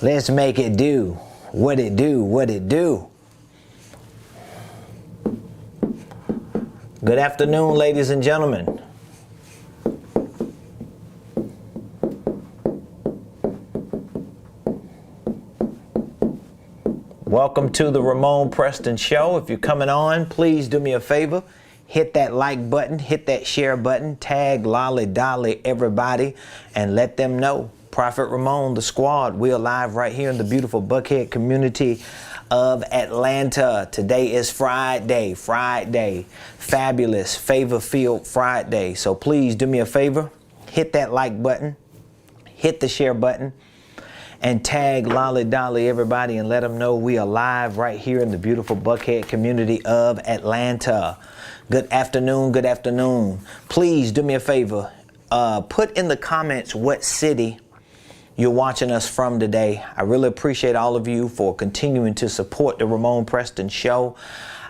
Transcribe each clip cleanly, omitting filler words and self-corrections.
Let's make it do what it do, what it do. Good afternoon, ladies and gentlemen. Welcome to the Ramonepreston Show. If you're coming on, please do me a favor. Hit that like button, hit that share button, tag Lolly Dolly everybody, and let them know. Prophet Ramon, the squad, we're live right here in the beautiful Buckhead community of Atlanta. Today is Friday, fabulous, favor-filled Friday. So please do me a favor, hit that like button, hit the share button, and tag Lolly Dolly everybody and let them know we are live right here in the beautiful Buckhead community of Atlanta. Good afternoon, good afternoon. Please do me a favor, put in the comments what city you're watching us from today. I really appreciate all of you for continuing to support the Ramonepreston Show.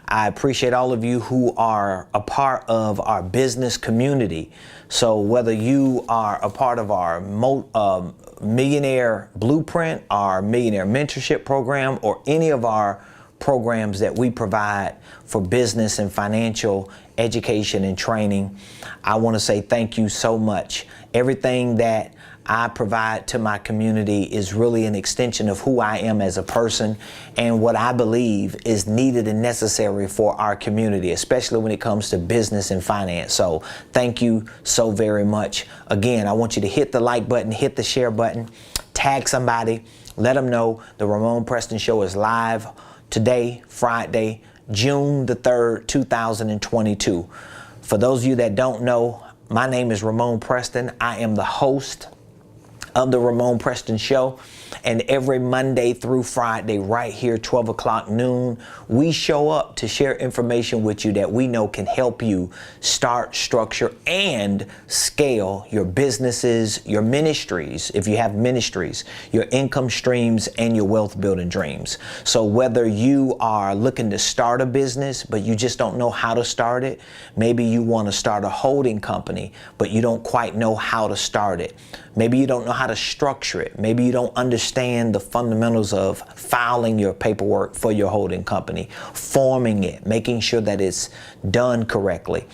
I appreciate all of you who are a part of our business community. So whether you are a part of our Millionaire Blueprint, our Millionaire Mentorship program, or any of our programs that we provide for business and financial education and training, I want to say thank you so much. Everything that I provide to my community is really an extension of who I am as a person and what I believe is needed and necessary for our community, especially when it comes to business and finance. So thank you so very much. Again, I want you to hit the like button, hit the share button, tag somebody, let them know the Ramonepreston Show is live today, Friday, June the 3rd, 2022. For those of you that don't know, my name is Ramonepreston. I am the host of the Ramonepreston Show, and every Monday through Friday right here 12 o'clock noon we show up to share information with you that we know can help you start, structure, and scale your businesses, your ministries, if you have ministries, your income streams, and your wealth building dreams. So whether you are looking to start a business but you just don't know how to start it, maybe you want to start a holding company but you don't quite know how to start it, maybe you don't know how to structure it, maybe you don't understand the fundamentals of filing your paperwork for your holding company, forming it, making sure that it's done correctly.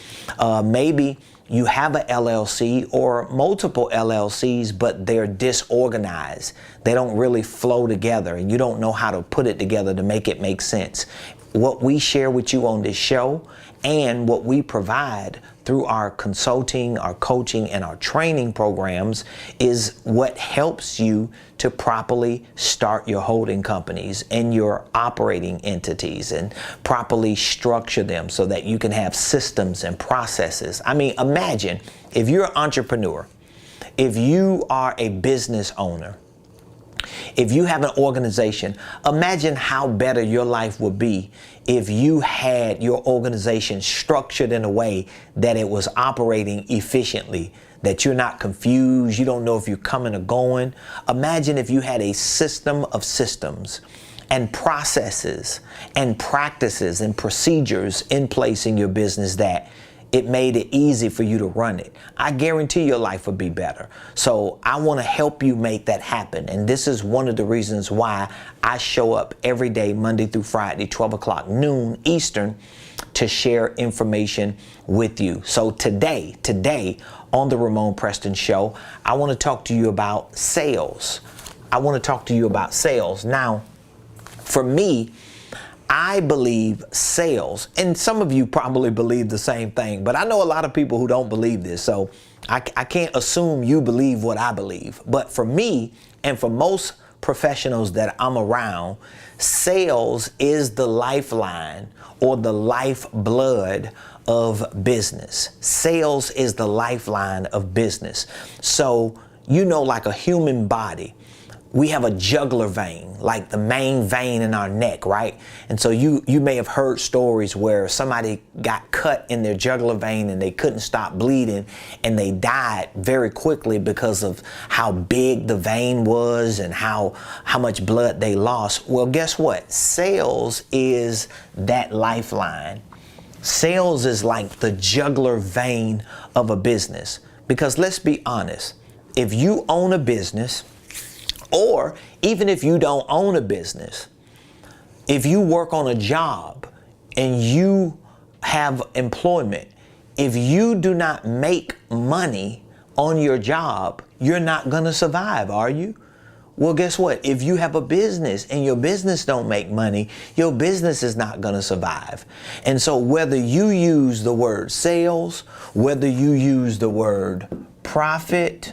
Maybe you have a LLC or multiple LLCs, but they're disorganized. They don't really flow together and you don't know how to put it together to make it make sense. What we share with you on this show and what we provide through our consulting, our coaching, and our training programs is what helps you to properly start your holding companies and your operating entities and properly structure them so that you can have systems and processes. I mean, imagine if you're an entrepreneur, if you are a business owner, if you have an organization, imagine how better your life would be if you had your organization structured in a way that it was operating efficiently, that you're not confused, you don't know if you're coming or going. Imagine if you had a system of systems and processes and practices and procedures in place in your business that it made it easy for you to run it. I guarantee your life would be better. So I want to help you make that happen. And this is one of the reasons why I show up every day, Monday through Friday, 12 o'clock noon Eastern, to share information with you. So today on the Ramonepreston Show, I want to talk to you about sales. Now, for me, I believe sales, and some of you probably believe the same thing, but I know a lot of people who don't believe this, so I can't assume you believe what I believe. But for me, and for most professionals that I'm around, sales is the lifeline or the lifeblood of business. Sales is the lifeline of business. So, you know, like a human body, we have a jugular vein, like the main vein in our neck, right? And so you may have heard stories where somebody got cut in their jugular vein and they couldn't stop bleeding and they died very quickly because of how big the vein was and how much blood they lost. Well, guess what? Sales is that lifeline. Sales is like the jugular vein of a business. Because let's be honest, if you own a business, Or even if you don't own a business, if you work on a job and you have employment, if you do not make money on your job, you're not going to survive, are you? Well, guess what? If you have a business and your business don't make money, your business is not going to survive. And so whether you use the word sales, whether you use the word profit,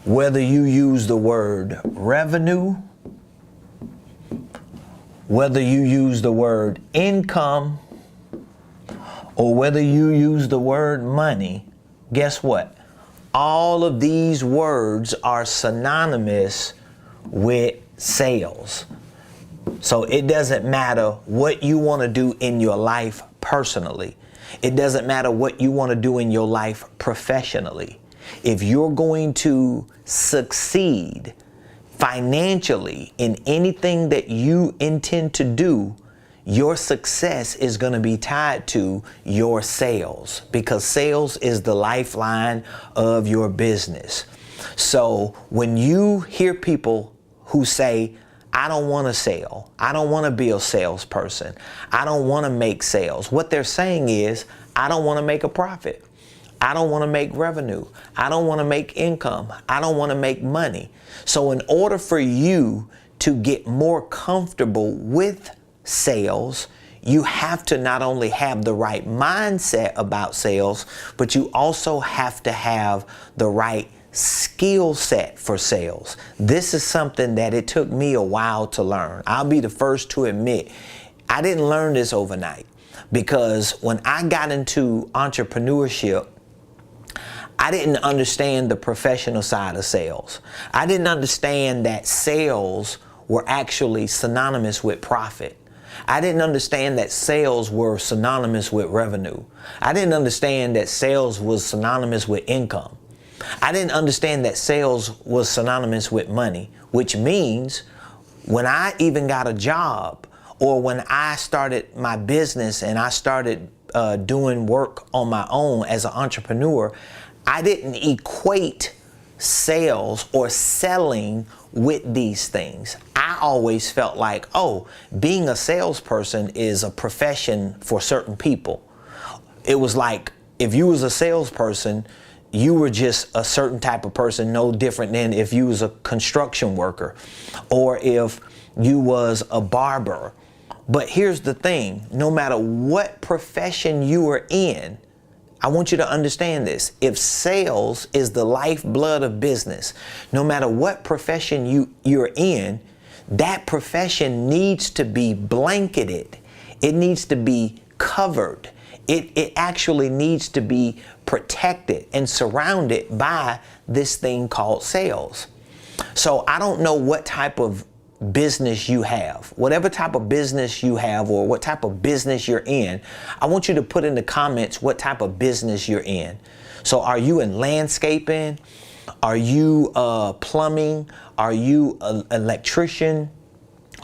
whether you use the word revenue, whether you use the word income, or whether you use the word money, guess what? All of these words are synonymous with sales. So it doesn't matter what you want to do in your life personally. It doesn't matter what you want to do in your life professionally. If you're going to succeed financially in anything that you intend to do, your success is going to be tied to your sales, because sales is the lifeline of your business. So when you hear people who say, I don't want to sell, I don't want to be a salesperson, I don't want to make sales, what they're saying is, I don't want to make a profit. I don't want to make revenue. I don't want to make income. I don't want to make money. So in order for you to get more comfortable with sales, you have to not only have the right mindset about sales, but you also have to have the right skill set for sales. This is something that it took me a while to learn. I'll be the first to admit, I didn't learn this overnight, because when I got into entrepreneurship, I didn't understand the professional side of sales. I didn't understand that sales were actually synonymous with profit. I didn't understand that sales were synonymous with revenue. I didn't understand that sales was synonymous with income. I didn't understand that sales was synonymous with money, which means when I even got a job, or when I started my business and I started doing work on my own as an entrepreneur, I didn't equate sales or selling with these things. I always felt like, oh, being a salesperson is a profession for certain people. It was like, if you was a salesperson, you were just a certain type of person, no different than if you was a construction worker or if you was a barber. But here's the thing, no matter what profession you are in, I want you to understand this. If sales is the lifeblood of business, no matter what profession you're in, that profession needs to be blanketed. It needs to be covered. It actually needs to be protected and surrounded by this thing called sales. So I don't know what type of business you have, whatever type of business you have or what type of business you're in, I want you to put in the comments what type of business you're in. So are you in landscaping? Are you plumbing? Are you an electrician?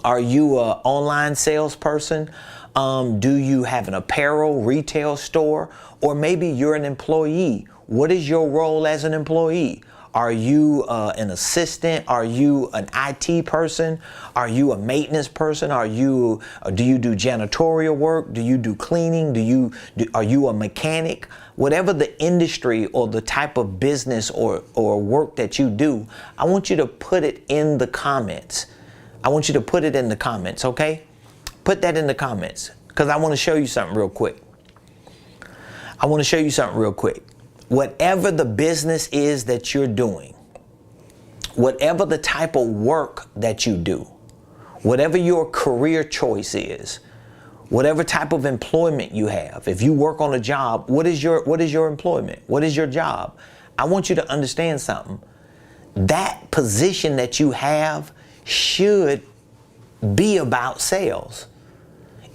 Are you an online salesperson? Do you have an apparel retail store? Or maybe you're an employee. What is your role as an employee? Are you an assistant? Are you an IT person? Are you a maintenance person? Do you do janitorial work? Do you do cleaning? Are you a mechanic? Whatever the industry or the type of business or work that you do, I want you to put it in the comments. I want you to put it in the comments, okay? Put that in the comments, because I want to show you something real quick. Whatever the business is that you're doing, whatever the type of work that you do, whatever your career choice is, whatever type of employment you have, if you work on a job, what is your employment? What is your job? I want you to understand something. That position that you have should be about sales.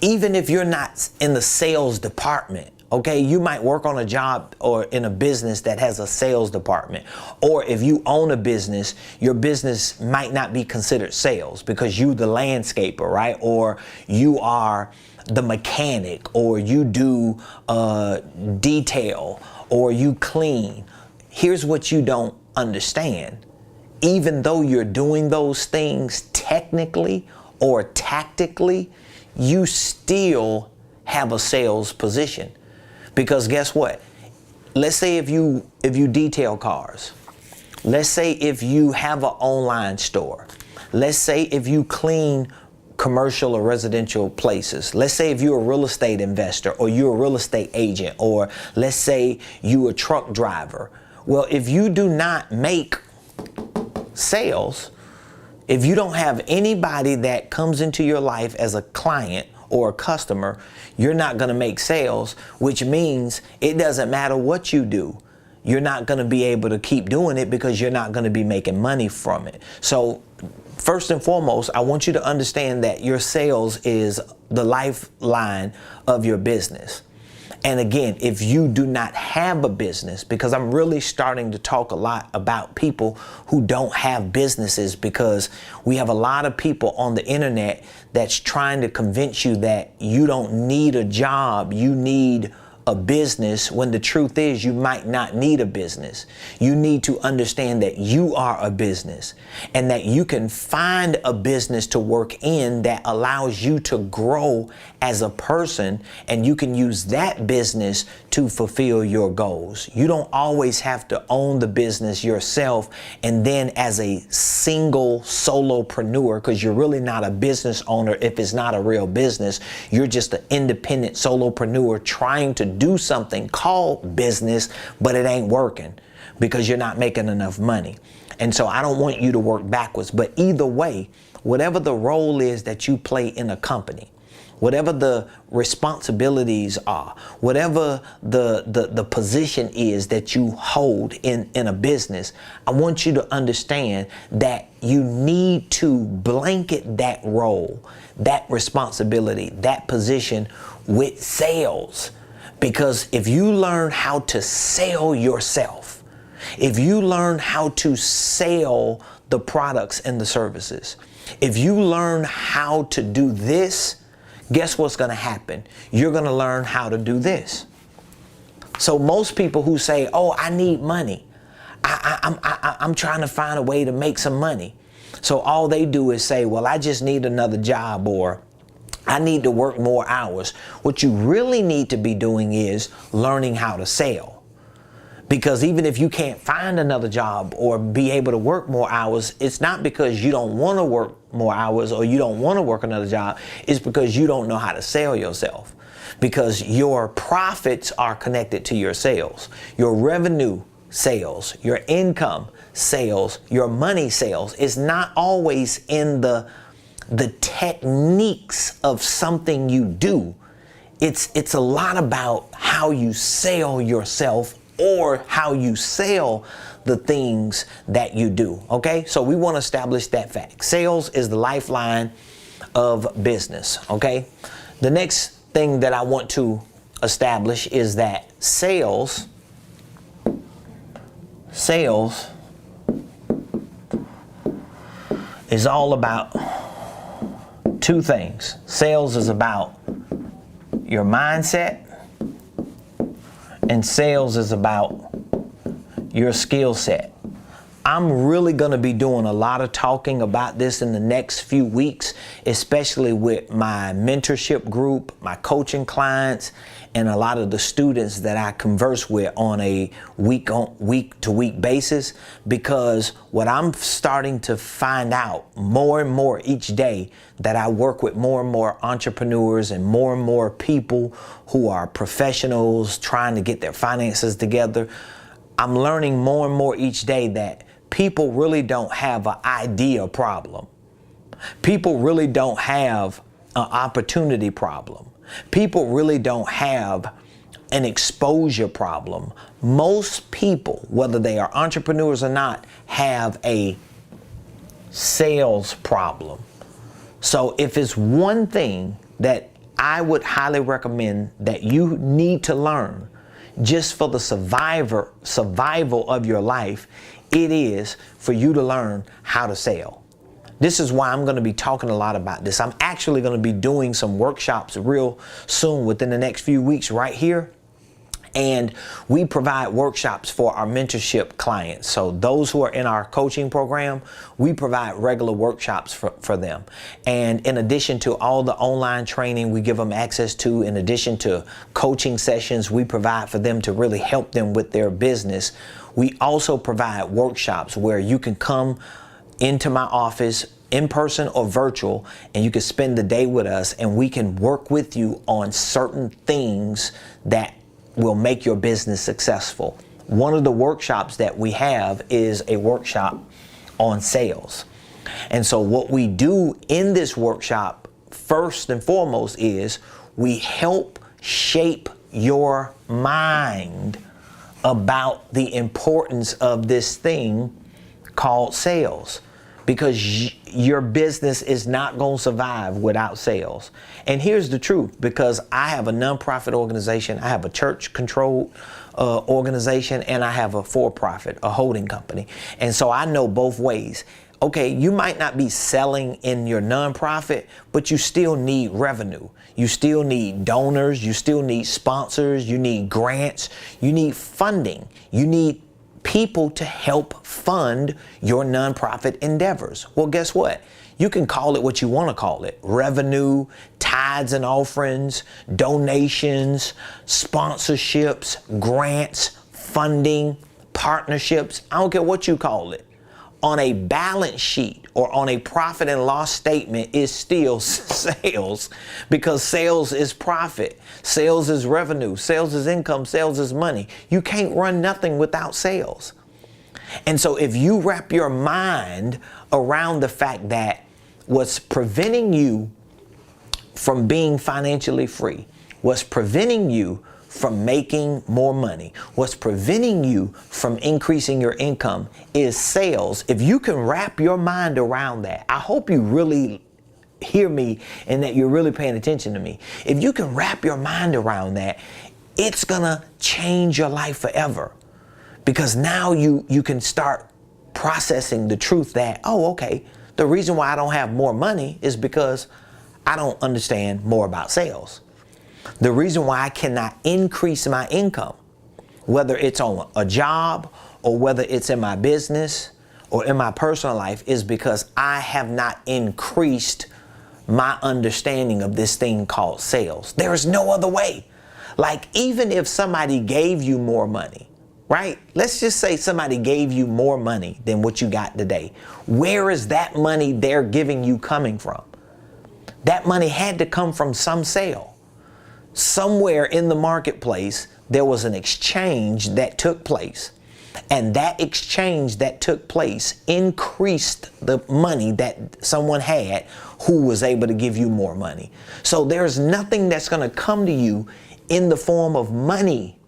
Even if you're not in the sales department, okay, you might work on a job or in a business that has a sales department. Or if you own a business, your business might not be considered sales because you the landscaper, right? Or you are the mechanic, or you do detail, or you clean. Here's what you don't understand. even though you're doing those things technically or tactically, you still have a sales position. Because guess what? Let's say if you detail cars. Let's say if you have an online store. Let's say if you clean commercial or residential places. Let's say if you're a real estate investor, or you're a real estate agent, or let's say you're a truck driver. Well, if you do not make sales, if you don't have anybody that comes into your life as a client or a customer, you're not going to make sales, which means it doesn't matter what you do. You're not going to be able to keep doing it because you're not going to be making money from it. So first and foremost, I want you to understand that your sales is the lifeline of your business. And again, if you do not have a business, because I'm really starting to talk a lot about people who don't have businesses, because we have a lot of people on the internet that's trying to convince you that you don't need a job, you need a business, when the truth is you might not need a business. You need to understand that you are a business, and that you can find a business to work in that allows you to grow as a person, and you can use that business to fulfill your goals. You don't always have to own the business yourself, and then as a single solopreneur, because you're really not a business owner if it's not a real business. You're just an independent solopreneur trying to do something called business, but it ain't working because you're not making enough money. And so I don't want you to work backwards. But either way, whatever the role is that you play in a company, whatever the responsibilities are, whatever the position is that you hold in a business, I want you to understand that you need to blanket that role, that responsibility, that position with sales. Because if you learn how to sell yourself, if you learn how to sell the products and the services, if you learn how to do this, guess what's going to happen? You're going to learn how to do this. So most people who say, oh, I need money, I'm trying to find a way to make some money. So all they do is say, well, I just need another job, or I need to work more hours. What you really need to be doing is learning how to sell. Because even if you can't find another job or be able to work more hours, it's not because you don't want to work more hours or you don't want to work another job. It's because you don't know how to sell yourself. Because your profits are connected to your sales. Your revenue sales, your income sales, your money sales is not always in the techniques of something you do. It's a lot about how you sell yourself, or how you sell the things that you do. Okay, so we want to establish that fact. Sales is the lifeline of business. Okay, the next thing that I want to establish is that sales is all about two things. Sales is about your mindset, and sales is about your skill set. I'm really going to be doing a lot of talking about this in the next few weeks, especially with my mentorship group, my coaching clients, and a lot of the students that I converse with on a week-to-week basis, because what I'm starting to find out more and more each day, that I work with more and more entrepreneurs and more people who are professionals trying to get their finances together. I'm learning more and more each day that people really don't have an idea problem. People really don't have an opportunity problem. People really don't have an exposure problem. Most people, whether they are entrepreneurs or not, have a sales problem. So if it's one thing that I would highly recommend that you need to learn just for the survival of your life, it is for you to learn how to sell. This is why I'm going to be talking a lot about this. I'm actually going to be doing some workshops real soon, within the next few weeks right here And we provide workshops for our mentorship clients. So those who are in our coaching program, we provide regular workshops for them. And in addition to all the online training we give them access to, in addition to coaching sessions we provide for them to really help them with their business, we also provide workshops where you can come into my office in person or virtual, and you can spend the day with us, and we can work with you on certain things that will make your business successful. One of the workshops that we have is a workshop on sales. And so what we do in this workshop, first and foremost, is we help shape your mind about the importance of this thing called sales. Because your business is not going to survive without sales. And here's the truth, because I have a nonprofit organization, I have a church-controlled organization, and I have a for-profit, a holding company. And so I know both ways. Okay, you might not be selling in your nonprofit, but you still need revenue. You still need donors, you still need sponsors, you need grants, you need funding, you need people to help fund your nonprofit endeavors. Well, guess what? You can call it what you want to call it. Revenue, tithes and offerings, donations, sponsorships, grants, funding, partnerships. I don't care what you call it. On a balance sheet or on a profit and loss statement is still sales, because sales is profit, sales is revenue, sales is income, sales is money. You can't run nothing without sales. And so if you wrap your mind around the fact that what's preventing you from being financially free, what's preventing you from making more money, what's preventing you from increasing your income is sales. If you can wrap your mind around that, I hope you really hear me and that you're really paying attention to me. If you can wrap your mind around that, it's gonna change your life forever. Because now you can start processing the truth that, oh, okay, the reason why I don't have more money is because I don't understand more about sales. The reason why I cannot increase my income, whether it's on a job or whether it's in my business or in my personal life, is because I have not increased my understanding of this thing called sales. There is no other way. Like, even if somebody gave you more money, right? Let's just say somebody gave you more money than what you got today. Where is that money they're giving you coming from? That money had to come from some sale. Somewhere in the marketplace, there was an exchange that took place. And that exchange that took place increased the money that someone had who was able to give you more money. So there's nothing that's going to come to you in the form of money,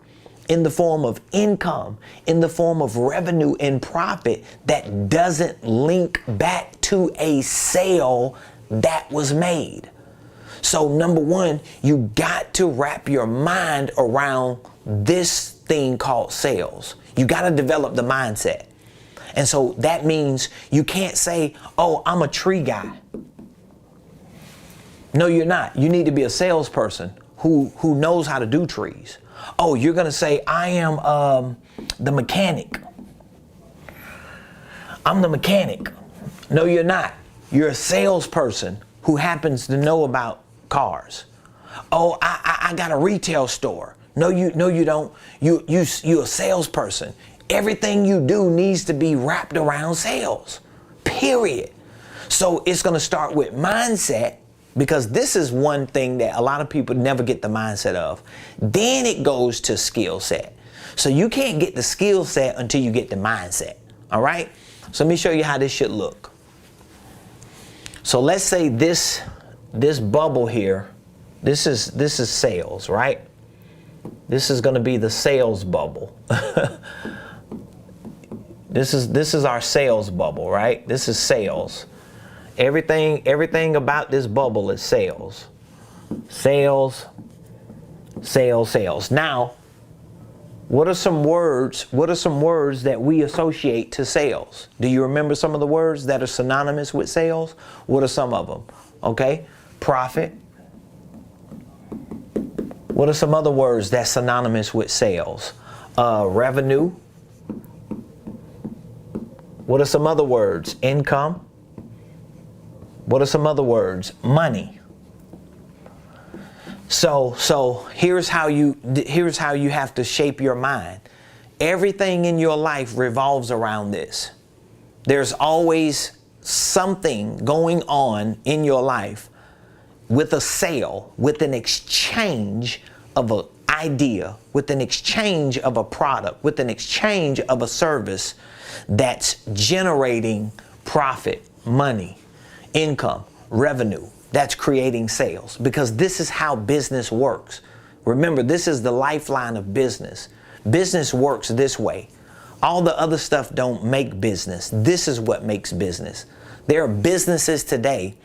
in the form of income, in the form of revenue and profit that doesn't link back to a sale that was made. So number one, you got to wrap your mind around this thing called sales. You got to develop the mindset. And so that means you can't say, oh, I'm a tree guy. No, you're not. You need to be a salesperson who knows how to do trees. Oh, you're going to say, I am the mechanic. I'm the mechanic. No, you're not. You're a salesperson who happens to know about cars. Oh, I got a retail store. No, you don't. You're a salesperson. Everything you do needs to be wrapped around sales, period. So it's going to start with mindset, because this is one thing that a lot of people never get the mindset of. Then it goes to skill set. So you can't get the skill set until you get the mindset. All right. So let me show you how this should look. So let's say this bubble here, this is sales, right? This is going to be the sales bubble. This is our sales bubble, right? This is sales. Everything about this bubble is sales. Sales, sales, sales. Now, what are some words that we associate to sales? Do you remember some of the words that are synonymous with sales? What are some of them? Okay? Profit. What are some other words that's synonymous with sales? Revenue. What are some other words? Income. What are some other words? Money. So here's how you have to shape your mind. Everything in your life revolves around this. There's always something going on in your life with a sale, with an exchange of an idea, with an exchange of a product, with an exchange of a service that's generating profit, money, income, revenue. That's creating sales, because this is how business works. Remember, this is the lifeline of business. Business works this way. All the other stuff don't make business. This is what makes business. There are businesses today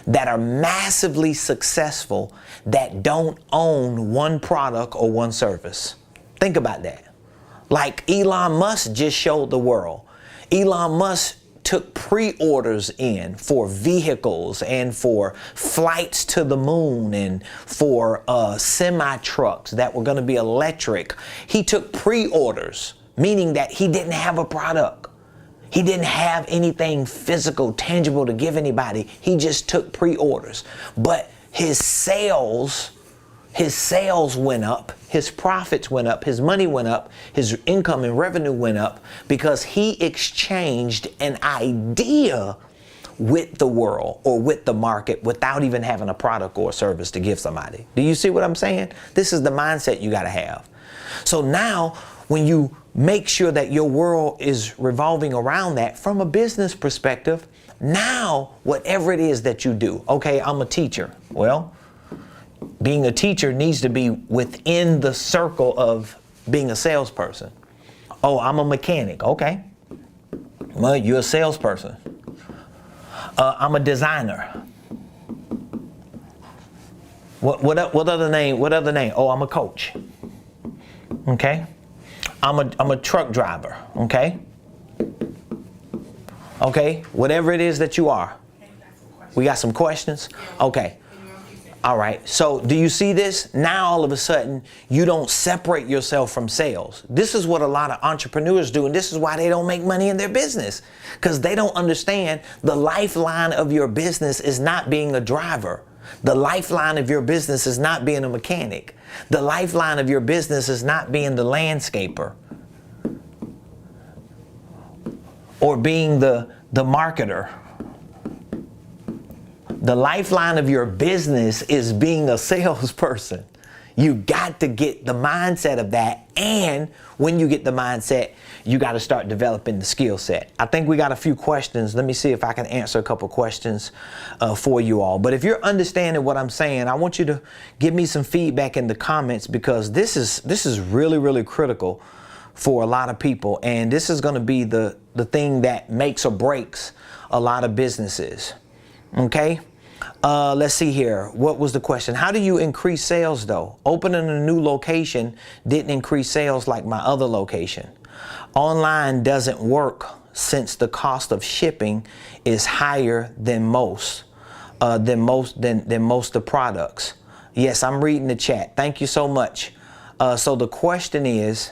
that are massively successful that don't own one product or one service. Think about that. Like Elon Musk just showed the world. Elon Musk took pre-orders in for vehicles and for flights to the moon and for semi-trucks that were going to be electric. He took pre-orders, meaning that he didn't have a product. He didn't have anything physical, tangible to give anybody. He just took pre-orders. But his sales went up, his profits went up, his money went up, his income and revenue went up because he exchanged an idea with the world or with the market without even having a product or a service to give somebody. Do you see what I'm saying? This is the mindset you got to have. So now when you make sure that your world is revolving around that from a business perspective, now whatever it is that you do, okay, I'm a teacher. Well, being a teacher needs to be within the circle of being a salesperson. Oh, I'm a mechanic. Okay. Well, you're a salesperson. I'm a designer. What other name? What other name? Oh, I'm a coach. Okay. I'm a truck driver. Okay. Okay. Whatever it is that you are. We got some questions? Okay. All right. So do you see this? Now, all of a sudden, you don't separate yourself from sales. This is what a lot of entrepreneurs do. And this is why they don't make money in their business, because they don't understand the lifeline of your business is not being a driver. The lifeline of your business is not being a mechanic. The lifeline of your business is not being the landscaper or being the marketer. The lifeline of your business is being a salesperson. You got to get the mindset of that. And when you get the mindset, you got to start developing the skill set. I think we got a few questions. Let me see if I can answer a couple questions for you all. But if you're understanding what I'm saying, I want you to give me some feedback in the comments, because this is really, really critical for a lot of people. And this is going to be the thing that makes or breaks a lot of businesses. Okay. Let's see here. What was the question? How do you increase sales though? Opening a new location didn't increase sales like my other location. Online doesn't work since the cost of shipping is higher than most of the products. Yes, I'm reading the chat. Thank you so much. So the question is,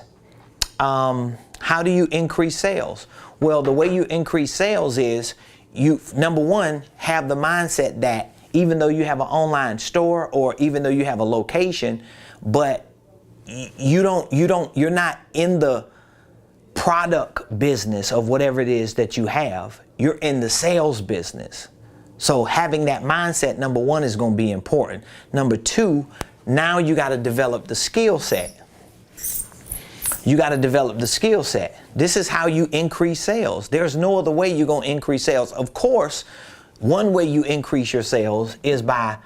how do you increase sales? Well, the way you increase sales is you, number one, have the mindset that even though you have an online store or even though you have a location, but you're not in the product business of whatever it is that you have. You're in the sales business. So having that mindset, number one, is going to be important. Number two, now you got to develop the skill set. You got to develop the skill set. This is how you increase sales. There's no other way you're going to increase sales. Of course, one way you increase your sales is by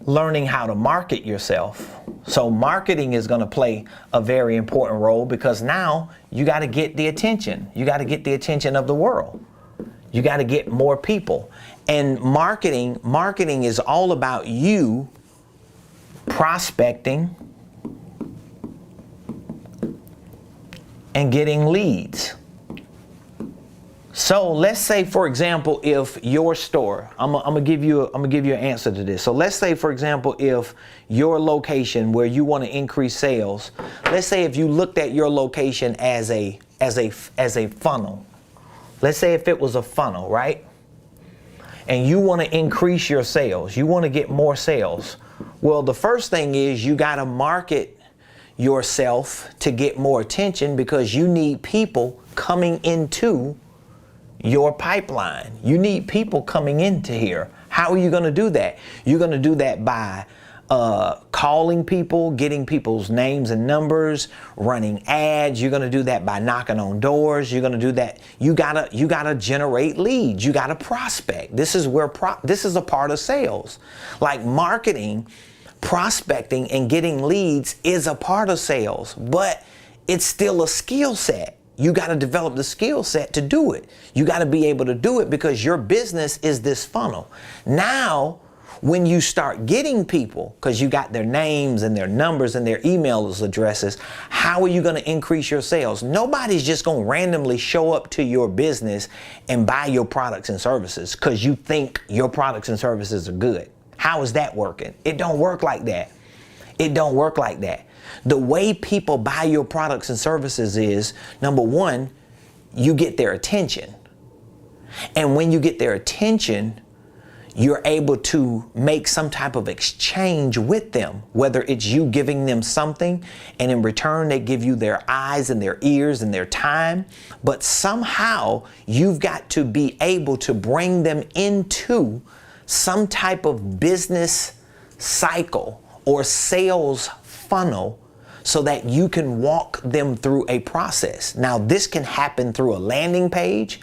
learning how to market yourself. So marketing is going to play a very important role, because now you got to get the attention. You got to get the attention of the world. You got to get more people. And marketing is all about you prospecting and getting leads. So let's say, for example, if your store, I'm gonna give you an answer to this. So let's say, for example, if your location where you want to increase sales, let's say if you looked at your location as a funnel. Let's say if it was a funnel, right? And you want to increase your sales, you want to get more sales. Well, the first thing is you got to market yourself to get more attention, because you need people coming into your pipeline. You need people coming into here. How are you going to do that? You're going to do that by calling people, getting people's names and numbers, running ads. You're going to do that by knocking on doors. You're going to do that. You gotta generate leads. You gotta prospect. This is where this is a part of sales. Like marketing, prospecting, and getting leads is a part of sales, but it's still a skill set. You got to develop the skill set to do it. You got to be able to do it, because your business is this funnel. Now, when you start getting people, because you got their names and their numbers and their email addresses, how are you going to increase your sales? Nobody's just going to randomly show up to your business and buy your products and services because you think your products and services are good. How is that working? It don't work like that. It don't work like that. The way people buy your products and services is, number one, you get their attention. And when you get their attention, you're able to make some type of exchange with them, whether it's you giving them something and in return they give you their eyes and their ears and their time. But somehow you've got to be able to bring them into some type of business cycle or sales funnel so that you can walk them through a process. Now, this can happen through a landing page,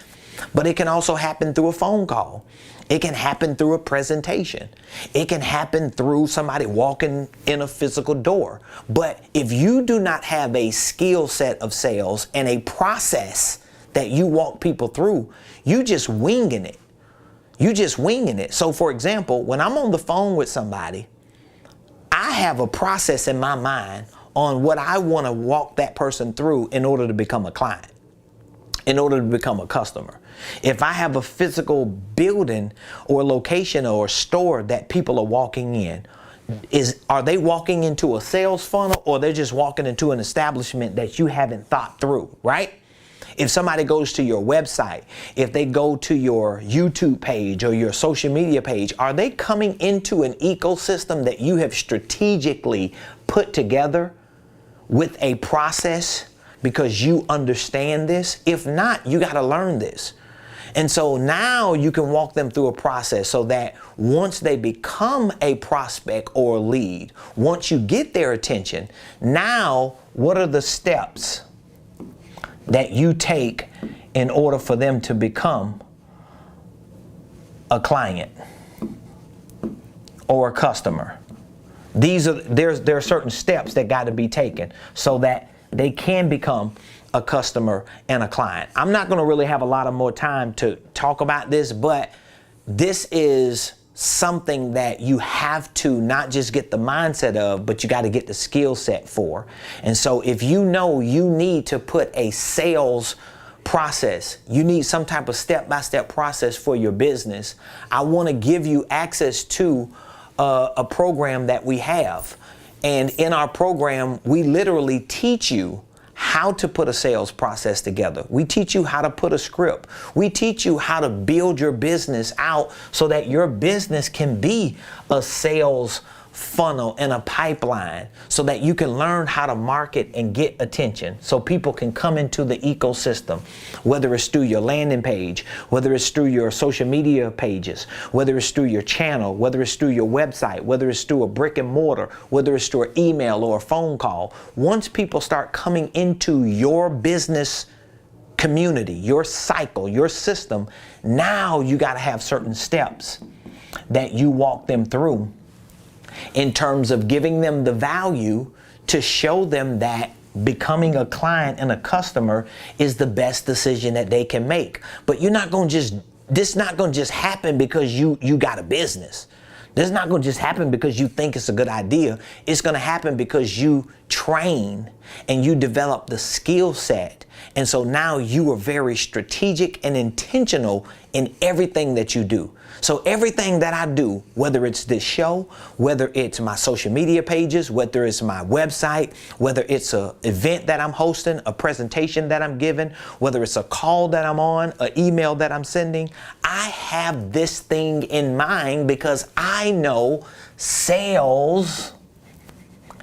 but it can also happen through a phone call. It can happen through a presentation. It can happen through somebody walking in a physical door. But if you do not have a skill set of sales and a process that you walk people through, you just winging it. You just winging it. So for example, when I'm on the phone with somebody, I have a process in my mind on what I want to walk that person through in order to become a client, in order to become a customer. If I have a physical building or location or store that people are walking in, are they walking into a sales funnel, or they're just walking into an establishment that you haven't thought through, right? If somebody goes to your website, if they go to your YouTube page or your social media page, are they coming into an ecosystem that you have strategically put together with a process because you understand this? If not, you got to learn this. And so now you can walk them through a process so that once they become a prospect or a lead, once you get their attention, now what are the steps that you take in order for them to become a client or a customer? There are certain steps that got to be taken so that they can become a customer and a client. I'm not going to really have a lot of more time to talk about this, but this is something that you have to not just get the mindset of, but you got to get the skill set for. And so if you know you need to put a sales process, you need some type of step-by-step process for your business, I want to give you access to a program that we have. And in our program, we literally teach you how to put a sales process together. We teach you how to put a script. We teach you how to build your business out so that your business can be a sales funnel and a pipeline, so that you can learn how to market and get attention so people can come into the ecosystem, whether it's through your landing page, whether it's through your social media pages, whether it's through your channel, whether it's through your website, whether it's through a brick and mortar, whether it's through an email or a phone call. Once people start coming into your business community, your cycle, your system, now you got to have certain steps that you walk them through in terms of giving them the value to show them that becoming a client and a customer is the best decision that they can make. But you're not going to just, this not going to just happen because you got a business. This is not going to just happen because you think it's a good idea. It's going to happen because you train and you develop the skill set. And so now you are very strategic and intentional in everything that you do. So everything that I do, whether it's this show, whether it's my social media pages, whether it's my website, whether it's an event that I'm hosting, a presentation that I'm giving, whether it's a call that I'm on, an email that I'm sending, I have this thing in mind because I know sales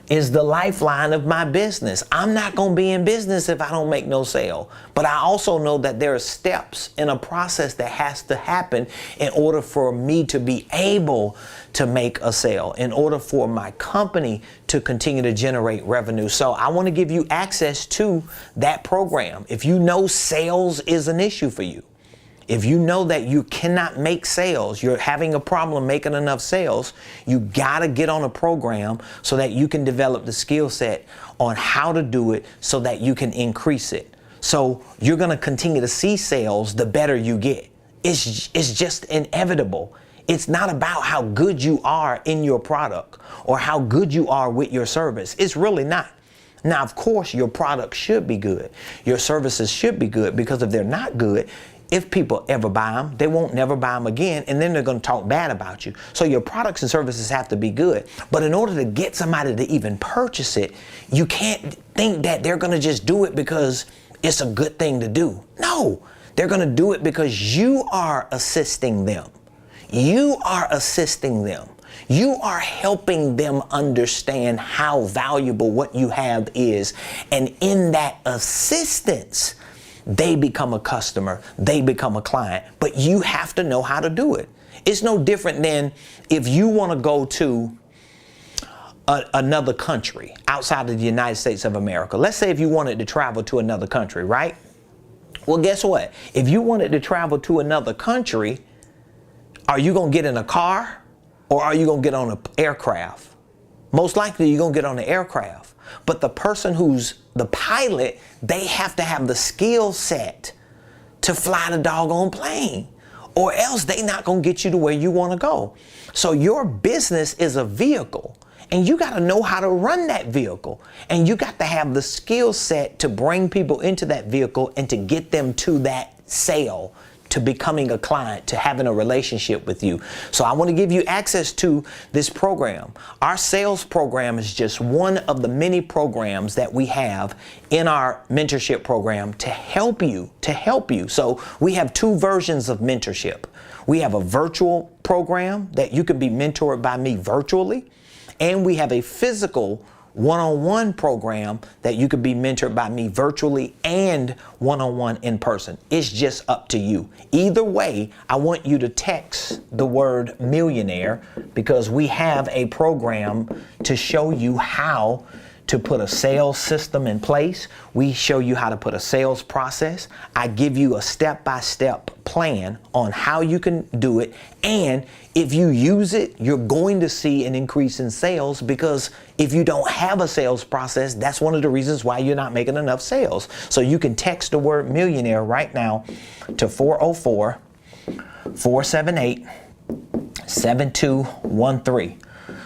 is the lifeline of my business. I'm not going to be in business if I don't make no sale. But I also know that there are steps in a process that has to happen in order for me to be able to make a sale, in order for my company to continue to generate revenue. So I want to give you access to that program. If you know sales is an issue for you, if you know that you cannot make sales, you're having a problem making enough sales, you got to get on a program so that you can develop the skill set on how to do it so that you can increase it. So you're going to continue to see sales the better you get. It's just inevitable. It's not about how good you are in your product or how good you are with your service. It's really not. Now, of course, your product should be good. Your services should be good, because if they're not good, if people ever buy them, they won't never buy them again, and then they're going to talk bad about you. So your products and services have to be good. But in order to get somebody to even purchase it, you can't think that they're going to just do it because it's a good thing to do. No, they're going to do it because you are assisting them. You are assisting them. You are helping them understand how valuable what you have is. And in that assistance, they become a customer, they become a client, but you have to know how to do it. It's no different than if you want to go to another country outside of the United States of America. Let's say if you wanted to travel to another country, right? Well, guess what? If you wanted to travel to another country, are you going to get in a car or are you going to get on an aircraft? Most likely you're going to get on the aircraft. But the person who's the pilot, they have to have the skill set to fly the doggone plane, or else they not going to get you to where you want to go. So your business is a vehicle, and you got to know how to run that vehicle. And you got to have the skill set to bring people into that vehicle and to get them to that sale, to becoming a client, to having a relationship with you. So I want to give you access to this program. Our sales program is just one of the many programs that we have in our mentorship program to help you, So we have two versions of mentorship. We have a virtual program that you can be mentored by me virtually, and we have a physical one-on-one program that you could be mentored by me virtually and one-on-one in person. It's just up to you. Either way, I want you to text the word millionaire, because we have a program to show you how to put a sales system in place. We show you how to put a sales process. I give you a step-by-step plan on how you can do it. And if you use it, you're going to see an increase in sales, because if you don't have a sales process, that's one of the reasons why you're not making enough sales. So you can text the word millionaire right now to 404-478-7213.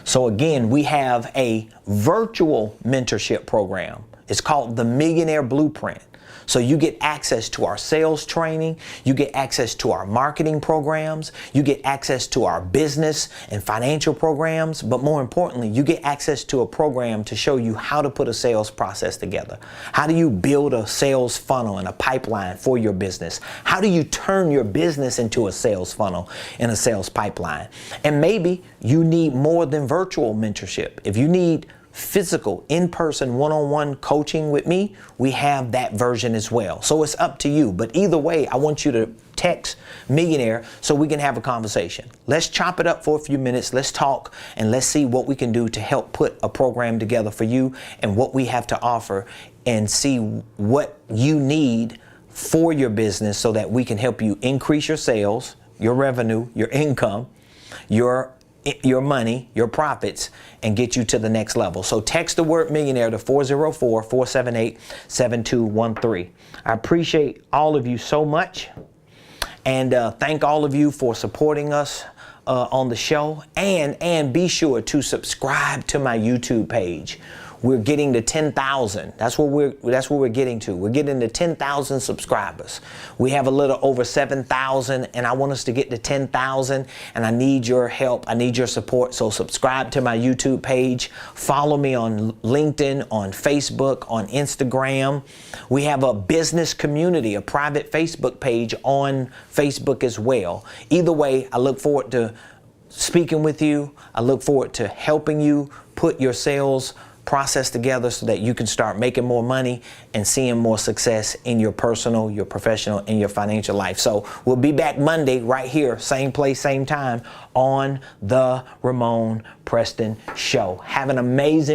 So again, we have a virtual mentorship program. It's called the Millionaire Blueprint. So you get access to our sales training, you get access to our marketing programs, you get access to our business and financial programs, but more importantly, you get access to a program to show you how to put a sales process together. How do you build a sales funnel and a pipeline for your business? How do you turn your business into a sales funnel and a sales pipeline? And maybe you need more than virtual mentorship. If you need physical, in-person, one-on-one coaching with me, we have that version as well. So it's up to you. But either way, I want you to text millionaire so we can have a conversation. Let's chop it up for a few minutes. Let's talk and let's see what we can do to help put a program together for you and what we have to offer, and see what you need for your business so that we can help you increase your sales, your revenue, your income, your money, your profits, and get you to the next level. So text the word millionaire to 404-478-7213. I appreciate all of you so much. And thank all of you for supporting us on the show. And be sure to subscribe to my YouTube page. We're getting to 10,000. That's what we're getting to. We're getting to 10,000 subscribers. We have a little over 7,000, and I want us to get to 10,000, and I need your help. I need your support. So subscribe to my YouTube page. Follow me on LinkedIn, on Facebook, on Instagram. We have a business community, a private Facebook page on Facebook as well. Either way, I look forward to speaking with you. I look forward to helping you put your sales process together so that you can start making more money and seeing more success in your personal, your professional, and your financial life. So we'll be back Monday right here, same place, same time on the Ramonepreston Show. Have an amazing